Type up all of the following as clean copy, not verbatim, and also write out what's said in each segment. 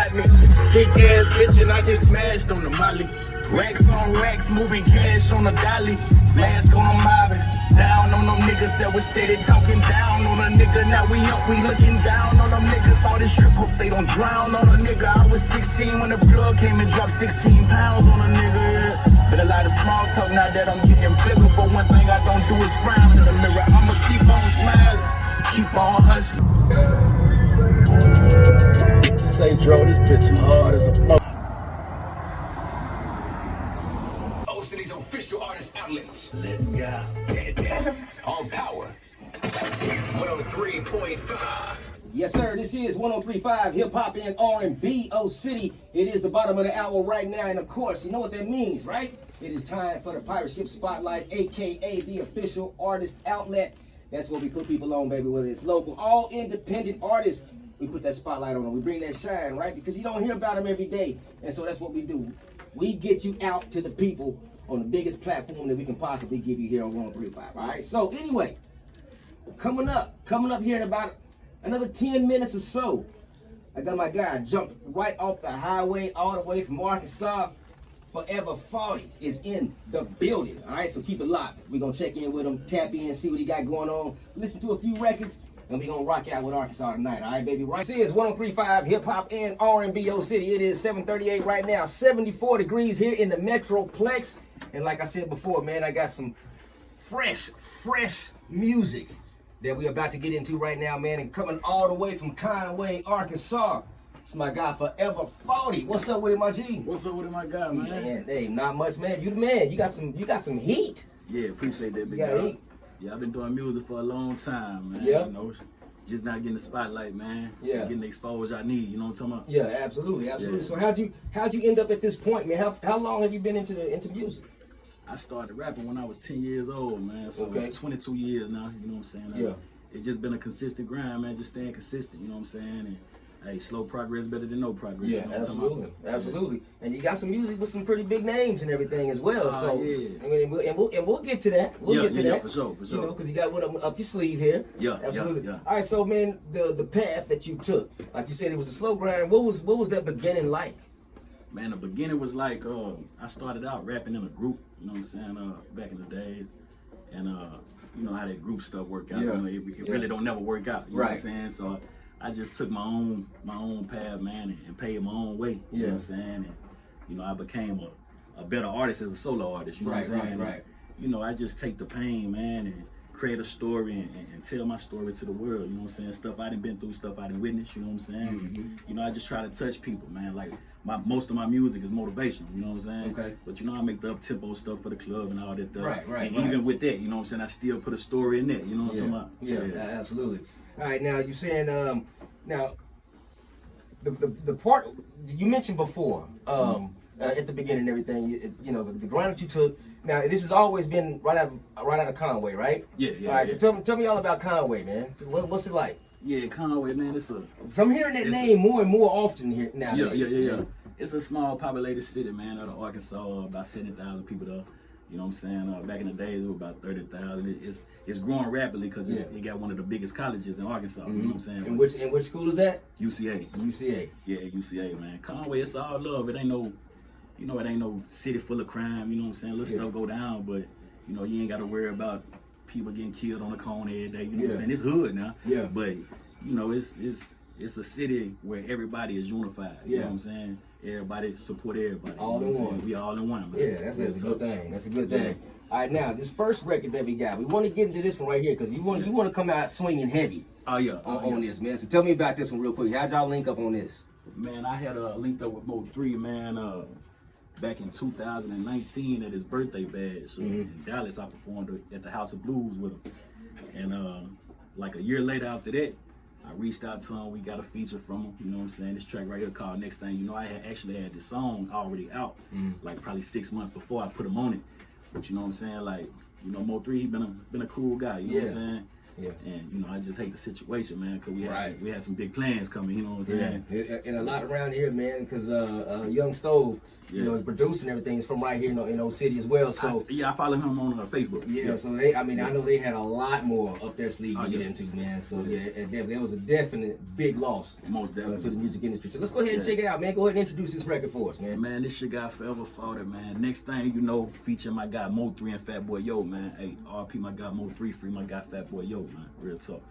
beside me. Big ass bitch and I just smashed on the molly. Racks on racks, moving cash on the dolly. Mask on the mobbing. Down on them niggas that was steady talking down on a nigga. Now we up, we looking down on them niggas. All this shit, hope they don't drown on a nigga. I was 16 when the plug came and dropped 16 pounds on a nigga. But a lot of small talk now that I'm getting bigger. But one thing I don't do is frown in the mirror. I'ma keep on smiling, keep on hustling. Say, Dro, this bitch hard as a mother. City's official artist outlets. Let's go. On Power 103.5. Yes, sir. This is 103.5 Hip Hop and R&B O City. It is the bottom of the hour right now, and of course, you know what that means, right? It is time for the Pirate Ship Spotlight, aka the official artist outlet. That's where we put people on, baby, whether it's local, all independent artists. We put that spotlight on them. We bring that shine, right? Because you don't hear about them every day, and so that's what we do. We get you out to the people on the biggest platform that we can possibly give you here on 103.5. All right. So anyway, coming up here in about another 10 minutes or so, I got my guy jumped right off the highway all the way from Arkansas. Phaeva Phawty is in the building. All right. So keep it locked. We're gonna check in with him, tap in, see what he got going on, listen to a few records, and we're gonna rock out with Arkansas tonight. All right, baby. Right. This is 103.5 Hip Hop and R&B O City. It is 7:38 right now. 74 degrees here in the Metroplex. And like I said before, man, I got some fresh music that we're about to get into right now, man. And coming all the way from Conway, Arkansas, it's my guy Phaeva Phawty. What's up with it, my G? What's up with it, my guy, man? Man, hey, not much, man. You the man. You got some heat. Yeah, appreciate that, big You got dog. heat. Yeah, I've been doing music for a long time, man. Yeah. You know, just not getting the spotlight, man. Yeah. Getting the exposure I need. You know what I'm talking about? Yeah, absolutely. Yeah. So how'd you end up at this point, man? How long have you been into music? I started rapping when I was 10 years old, man. So Okay. 22 years now. You know what I'm saying? Yeah. It's just been a consistent grind, man. Just staying consistent. You know what I'm saying? And hey, slow progress better than no progress. Yeah, you know what I'm talking about? absolutely. And you got some music with some pretty big names and everything as well. So yeah. and we'll get to that. We'll get to that for sure. You know, because you got one up your sleeve here. Yeah, absolutely. yeah. All right, so man, the path that you took, like you said, it was a slow grind. What was that beginning like? Man, the beginning was like, I started out rapping in a group, you know what I'm saying, back in the days. And, you know how that group stuff work out. Yeah. You know, it really don't never work out, you know what I'm Right. saying? So I just took my own path, man, and paid my own way, you know what I'm saying? And, you know, I became a better artist as a solo artist, you know what I'm saying? Right. And, you know, I just take the pain, man, and create a story and tell my story to the world, you know what I'm saying? Stuff I done been through, stuff I done witnessed, you know what I'm saying? Mm-hmm. You know, I just try to touch people, man. Like, most of my music is motivation, you know what I'm saying? Okay. But you know, I make the up-tempo stuff for the club and all that stuff. Right. And even with that, you know what I'm saying, I still put a story in there, you know what I'm talking about? Yeah, absolutely. All right, now you're saying, now, the part you mentioned before, at the beginning and everything, you know, the grind that you took. Now, this has always been right out of Conway, right? Yeah. All right, so tell me all about Conway, man. What's it like? Yeah, Conway, man, So I'm hearing that name more and more often here now. Yeah. It's a small populated city, man, out of Arkansas, about 70,000 people though. You know what I'm saying? Back in the days, it was about 30,000. It's growing rapidly because it got one of the biggest colleges in Arkansas. You know what I'm saying? And which school is that? UCA. UCA. Yeah, UCA, man. Conway, it's all love. It ain't no, you know, it ain't no city full of crime. You know what I'm saying? Little stuff go down, but you know, you ain't got to worry about people getting killed on the cone every day. You know what I'm saying? It's hood now. Yeah. But you know, it's a city where everybody is unified. You know what I'm saying? Everybody support everybody. All you know in what I'm one. saying? We all in one, man. Yeah, that's a good thing. That's a good thing. All right, now this first record that we got, we want to get into this one right here because you want to come out swinging heavy. Oh yeah. On this, man. So tell me about this one real quick. How'd y'all link up on this? Man, I had linked up with Mo3, man, back in 2019 at his birthday bash. So in Dallas, I performed at the House of Blues with him. And like a year later after that, I reached out to him. We got a feature from him. You know what I'm saying? This track right here called Next Thing. You know, I had actually had this song already out, like probably 6 months before I put him on it. But you know what I'm saying? Like, you know, Mo3, he been a cool guy. You know what I'm saying? Yeah. And you know, I just hate the situation, man, because we had some big plans coming. You know what I'm saying? Yeah. And a lot around here, man, because Young Stove, you know, producing everything is from right here in Old City as well. So I follow him on Facebook. Yeah, so they, I know they had a lot more up their sleeve to get into, man. So yeah, and definitely, that was a definite big loss Most definitely. to the music industry. So let's go ahead and check it out, man. Go ahead and introduce this record for us, man. Man, this shit got Phaeva Phawty, man. Next thing you know, featuring my guy Mo3 and Fat Boy Yo, man. Hey, RP my guy Mo3, free my guy Fat Boy Yo, man. Real talk.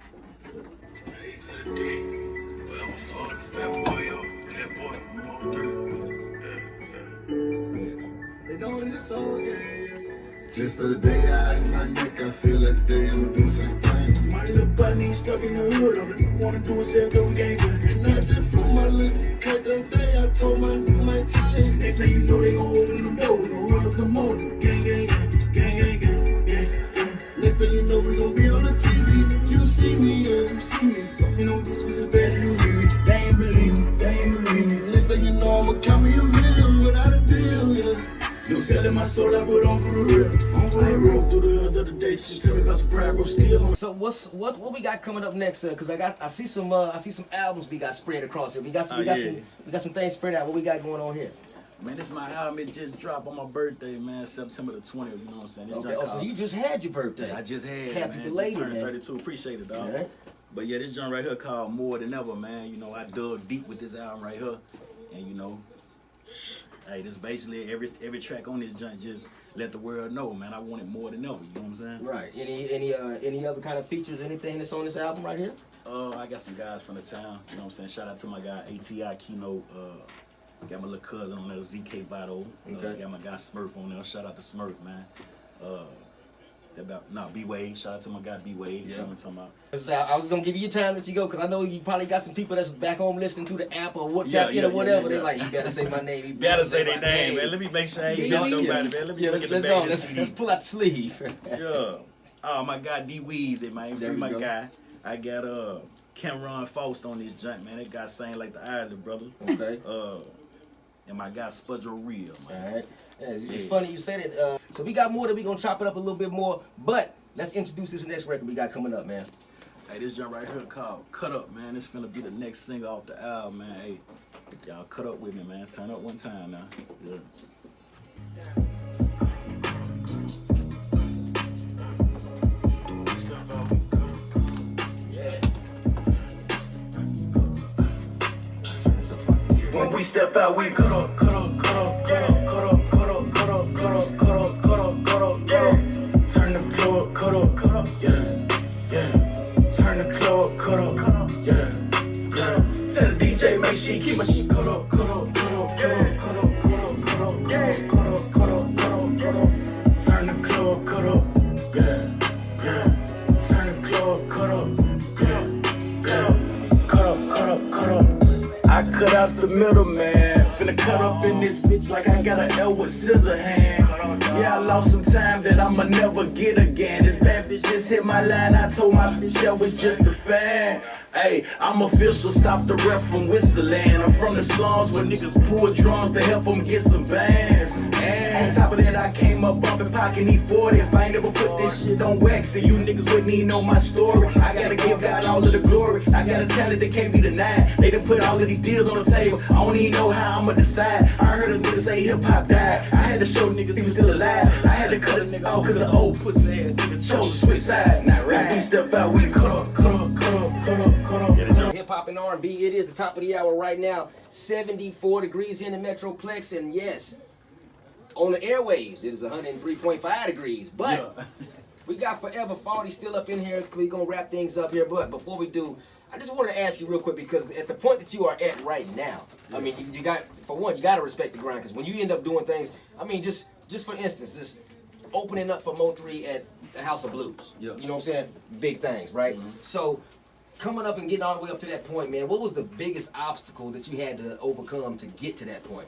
They know that it's all, yeah. Just the day I in my neck, I feel like they don't do something. My little bunny stuck in the hood, all I wanna do is sell them gang. And I just flew my little cut that day, I told my teacher. Next thing you know, they gon' open the door, we gon' run up the motor. Gang, gang, gang, gang, gang, gang, gang, gang. Next thing you know, we gon' be on the TV. You see me, yeah. You see me, you know, this is bad news. They ain't believe me, they ain't believe me. Next thing you know, I'ma count me a million without a deal, yeah. You selling my soul, I put on for the real. I rode through the hood the other day, she tell me about some pride, bro, still on. So what we got coming up next? Cause I see some albums we got spread across here. We got some things spread out. What we got going on here? Man, this is my album. It just dropped on my birthday, man, September the 20th. You know what I'm saying? Okay. Oh, so you just had your birthday? Yeah, I just had. Happy man. belated, Just turned man. 32. Appreciate it, dog. Right. But yeah, this joint right here called More Than Ever, man. You know, I dug deep with this album right here, and you know, hey, this basically every track on this joint just let the world know, man. I want it more than ever. You know what I'm saying? Right. Any other kind of features? Anything that's on this album right here? I got some guys from the town. You know what I'm saying? Shout out to my guy ATI Keynote. Got my little cousin on there, ZK Votto. Okay. Got my guy Smurf on there. Shout out to Smurf, man. B-Wade. Shout out to my guy B-Wade. You know what I'm talking about? I was gonna give you time to let you go because I know you probably got some people that's back home listening to the app or whatever. They're like, you gotta say my name. You Gotta say their name, man. Let me make sure I ain't miss nobody, man. Let me look at the back of the CD. Let's pull out the sleeve. Yeah. Oh, my guy D Weezy, man. There Free you my go. guy. I got Cameron Faust on this joint, man. That guy sang like the Island brother. Okay. And my guy Spudro Real, man. All right. Yeah, it's funny you said it. So we got more that we gonna chop it up a little bit more, but let's introduce this next record we got coming up, man. Hey, this joint right here called Cut Up, man. This finna be the next single off the album, man. Hey, y'all cut up with me, man. Turn up one time now. Yeah. When we step out, we cut up, cut up, cut up, cut up, cut up, cut up, cut up, cut up, cut up, cut up, cut up, cut up. Turn the club, cut up, cut up, yeah, yeah. Turn the club, cut up, cut up, yeah, yeah. Tell the DJ make sure he keep my shit cut up, cut up, cut up, cut up, cut up, cut up, cut up, cut up, cut up, cut up, cut up, cut up. Turn the club, cut up, yeah, yeah. Turn the club, cut up, yeah, yeah. Cut up, cut up, cut up. I cut out the middle, man. Finna cut up in this bitch like I got an L with scissor hand. Yeah, I lost some time that I'ma never get again. This bad bitch just hit my line. I told my bitch that was just a fan. Hey, I'm official, stop the rep from whistling. I'm from the slums where niggas pull drums to help them get some bands. And on top of that, I came up bumping pocket E40. If I ain't never put this shit on wax, then you niggas wouldn't even know my story. I gotta give God all of the glory. I got a talent that can't be denied. They done put all of these deals on the table. I don't even know how I'ma decide. I heard a nigga say hip hop died. I had to show niggas he was still alive. I had to cut a nigga off cause the old pussy ass nigga chose to switch side. Not right. When we step out, we cut up, cut up, cut up, cut up, cut up. Hip hop and R&B, it is the top of the hour right now. 74 degrees here in the Metroplex, and yes, on the airwaves, it is 103.5 degrees. But we got Phaeva Phawty still up in here. We're gonna wrap things up here, but before we do, I just wanted to ask you real quick because at the point that you are at right now, I mean, you got, for one, you got to respect the grind because when you end up doing things, I mean, just for instance, this opening up for Mo3 at the House of Blues. Yeah. You know what I'm saying? Big things, right? Mm-hmm. So coming up and getting all the way up to that point, man, what was the biggest obstacle that you had to overcome to get to that point?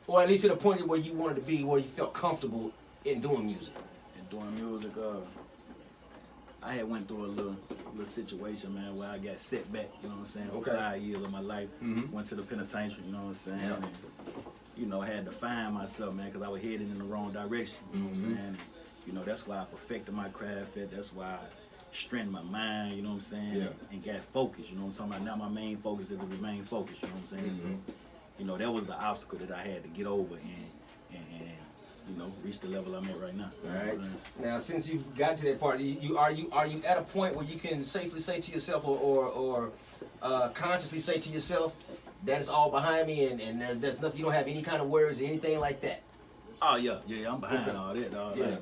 Or at least to the point where you wanted to be, where you felt comfortable in doing music? And doing music, I had went through a little situation, man, where I got set back, you know what I'm saying, for 5 years of my life. Mm-hmm. Went to the penitentiary, you know what I'm saying? Yeah. And, you know, I had to find myself, man, because I was headed in the wrong direction, you know what I'm saying? And, you know, that's why I perfected my craft, that's why I strengthened my mind, you know what I'm saying? Yeah. And got focused, you know what I'm talking about? Now my main focus is to remain focused, you know what I'm saying? So, you know, that was the obstacle that I had to get over and you know, reach the level I'm at right now. All right. Now, since you've got to that part, are you at a point where you can safely say to yourself, or consciously say to yourself, that is all behind me, and there's nothing, you don't have any kind of worries or anything like that? Oh yeah, I'm behind all that, dog. Yeah.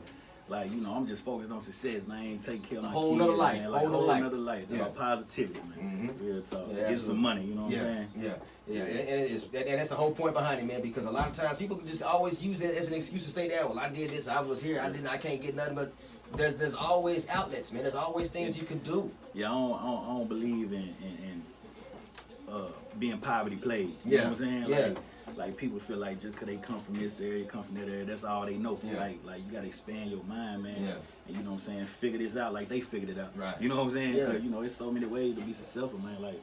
Like, you know, I'm just focused on success, man. I ain't taking care of my whole kids, nother life, man. Like, whole nother life. Yeah. Dog. Positivity, man. Real talk. Yeah, Get some money, you know what I'm saying? Yeah, and that's the whole point behind it, man. Because a lot of times people can just always use it as an excuse to stay down. Well, I did this, I was here, I can't get nothing. But there's always outlets, man. There's always things you can do. Yeah, I don't believe in being poverty played. You know what I'm saying? Yeah. Like people feel like just because they come from this area, come from that area, that's all they know. Yeah. Like you gotta expand your mind, man. Yeah. And you know what I'm saying? Figure this out like they figured it out. Right. You know what I'm saying? Yeah. Cause you know, it's so many ways to be successful, man. Like,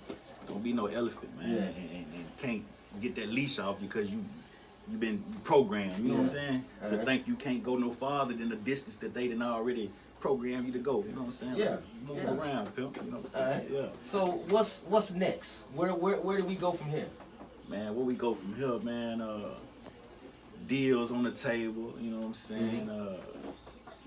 don't be no elephant, man. Yeah. And can't get that leash off because you've been programmed. You know what I'm saying? To think you can't go no farther than the distance that they done already programmed you to go. You know what I'm saying? Yeah. Like, move around, pimp. You know what I'm saying? Yeah. So what's next? Where do we go from here? Man, where we go from here, man, deals on the table, you know what I'm saying,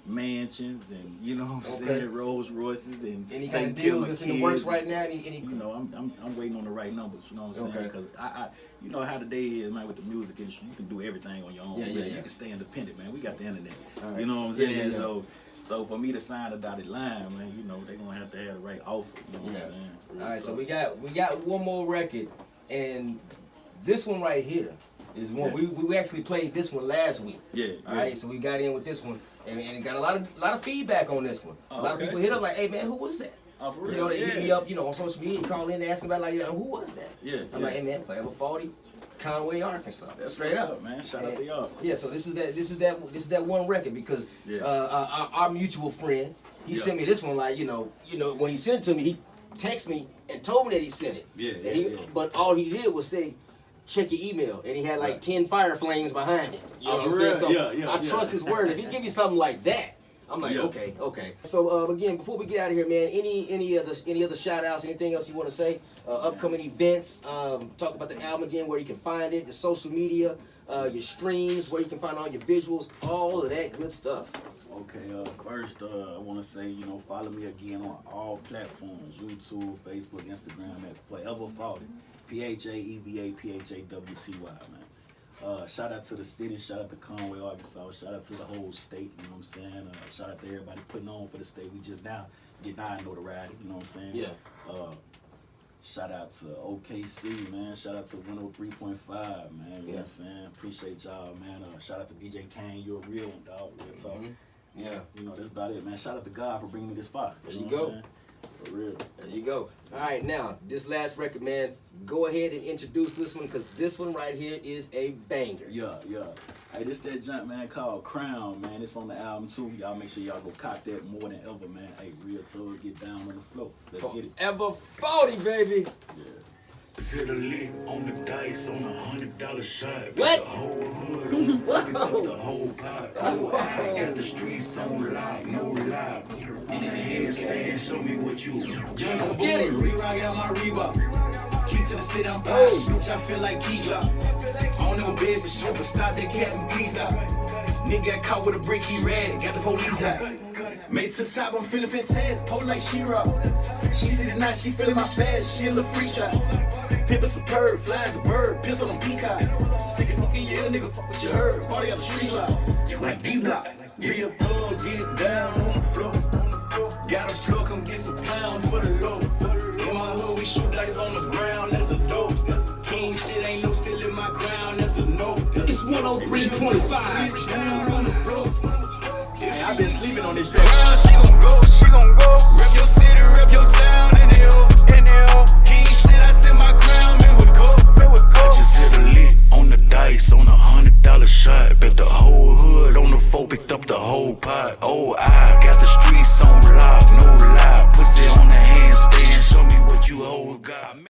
mansions and, you know what I'm saying, Rolls Royces and any kind of deals that's in the works right now? Any you know, I'm waiting on the right numbers, you know what I'm saying, because I you know how the day is, man, with the music industry, you can do everything on your own, you can stay independent, man, we got the internet, you know what I'm saying, so for me to sign a dotted line, man, you know, they're going to have the right offer, you know what I'm saying. All right, so we got one more record, and this one right here is one we actually played this one last week. All right, so we got in with this one and got a lot of feedback on this one. A lot of people hit up like, hey man, who was that? Oh, for real? You know, they hit me up, you know, on social media, call in, asking about like, you know, who was that? I'm like, hey man, Phaeva Phawty, Conway, Arkansas. That's straight up, man. Shout out to y'all. Yeah, so this is that one record because our mutual friend, he sent me this one like, you know when he sent it to me, he texted me and told me that he sent it. But all he did was say, check your email, and he had like 10 fire flames behind it. You know what I'm saying? So I trust his word. If he give you something like that, I'm like, okay. So again, before we get out of here, man, any other shout outs, anything else you want to say? Upcoming events, talk about the album again, where you can find it, the social media, your streams, where you can find all your visuals, all of that good stuff. Okay, first I want to say, you know, follow me again on all platforms, YouTube, Facebook, Instagram at Phaeva Phawty, Phaeva Phawty, man. Shout out to the city, shout out to Conway, Arkansas, shout out to the whole state, you know what I'm saying? Shout out to everybody putting on for the state. We just now getting our notoriety, you know what I'm saying? Yeah. Shout out to OKC, man. Shout out to 103.5, man. You know what I'm saying? Appreciate y'all, man. Shout out to DJ Kane. You're a real one, dog. Real talk. Yeah. You know, that's about it, man. Shout out to God for bringing me this far. There you go. For real. There you go. All right, now, this last record, man, go ahead and introduce this one, because this one right here is a banger. Yeah. Hey, this that junk, man, called Crown, man. It's on the album, too. Y'all make sure y'all go cop that more than ever, man. Hey, real thug, get down on the floor. Let's get it. Phaeva Phawty, baby. Yeah. Hit a lick on the dice on $100 shot. What? The whole hood on the fucking up the whole pot. Got the streets on lock, no lie. In the handstand, show me what you. Let's get it. Re-rock out my Reebok. Key to the city, I'm back. Bitch, I feel like Key-Lock. I don't know bed for sure, but stop that cat and please stop. Nigga got caught with a brick, he ran. Got the police out. Made to the top, I'm feeling fantastic. Pole like She-Rock. She see the night, she feeling my fast. She a little freak out. Pimpin' superb, flies a bird, pistol on peacock. Stick it in your ear, nigga, fuck what you heard. Party up the street block, like D-Block. Real thugs, get down on the floor. Got a plug, come get some pounds for the low. In my hood, we shoot dice on the ground, that's a dope. King shit ain't no still in my crown, that's a no. It's 103.5. Down on the floor. Hey, I've been sleeping on this track. She gon' go.